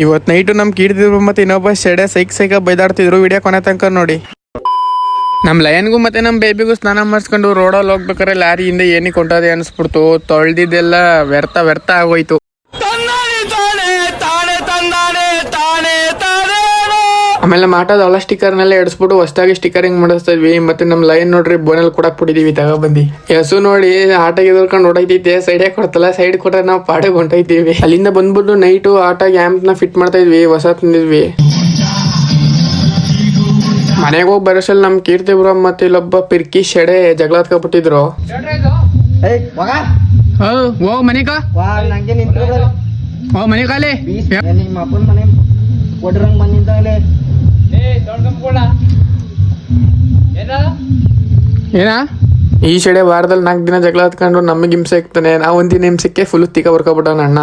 ಇವತ್ತು ನೈಟು ನಮ್ ಕೀರ್ತಿದ್ರು ಮತ್ತೆ ಇನ್ನೊಬ್ಬ ಸೆಡೆ ಸೈಕ ಬೈದಾಡ್ತಿದ್ರು. ವಿಡಿಯೋ ಕೊನೆ ತನಕ ನೋಡಿ. ನಮ್ಮ ಲಯನ್ಗೂ ಮತ್ತೆ ನಮ್ಮ ಬೇಬಿಗೂ ಸ್ನಾನ ಮಾಡಿಸ್ಕೊಂಡು ರೋಡಲ್ಲಿ ಹೋಗ್ಬೇಕಾರೆ ಲಾರಿ ಹಿಂದೆ ಏನಕ್ಕೆ ಹೊಂಟದೆ ಅನ್ಸ್ಬಿಡ್ತು. ತೊಳ್ದಿದ್ದೆಲ್ಲ ವ್ಯರ್ಥ ಆಗೋಯ್ತು. ಆಮೇಲೆ ಮಾಟದ ಹಳ ಸ್ಟಿಕ್ಕರ್ನೆಲ್ಲ ಎಡ್ಸ್ಬಿಟ್ಟು ಹೊಸದಾಗಿ ಸ್ಟಿಕ್ಕರಿಂಗ್ ಮಾಡಿಸ್ತಾ ಇದ್ವಿ. ಮತ್ತೆ ನಮ್ಮ ಲೈನ್ ನೋಡ್ರಿ ಬೋನಲ್ಲಿ ಕೊಡಕ್ ಬಿಟ್ಟಿದೀವಿ ತಗೊಬಂದಿ. ಹಸು ನೋಡಿ ಆಟಗೆ ಎದುರ್ಕೊಂಡು ಹೊಡೈತೈತೆ. ಸೈಡೇ ಕೊಡ್ತಲ್ಲ, ಸೈಡ್ ಕೊಟ್ರೆ ನಾವು ಪಾಡಿಗೆ ಹೊಂಟೈತೀವಿ. ಅಲ್ಲಿಂದ ಬಂದ್ಬಿಟ್ಟು ನೈಟು ಆಟಗೆ ಆಂಪ್ ನ ಫಿಟ್ ಮಾಡ್ತಾ ಇದ್ವಿ. ಹೊಸ ತಂದಿದ್ವಿ. ಮನೆಗೆ ಹೋಗಿ ಬರೋಸಲ್ಲಿ ನಮ್ ಕೀರ್ತಿ ಬ್ರೋ ಮತ್ತೆ ಇಲ್ಲೊಬ್ಬ ಪಿರ್ಕಿ ಶೆಡೆ ಜಗಳ ಹತ್ಕೊಬಿಟ್ಟಿದ್ರು. ಮನೆ ಕಾಲೇ ಏನ ಈ ಶೆಡೆ ವಾರದಲ್ಲಿ 4 ದಿನ ಜಗಳ ಹತ್ಕೊಂಡು ನಮಗೆ ಹಿಂಸೆ ಆಗ್ತಾನೆ. ನಾವ್ ಒಂದಿನ ಹಿಂಸೆಕ್ಕೆ ಫುಲ್ ತಿಕ್ಕ ಬರ್ಕೊಬಿಟ್ಟವನ ಅಣ್ಣ.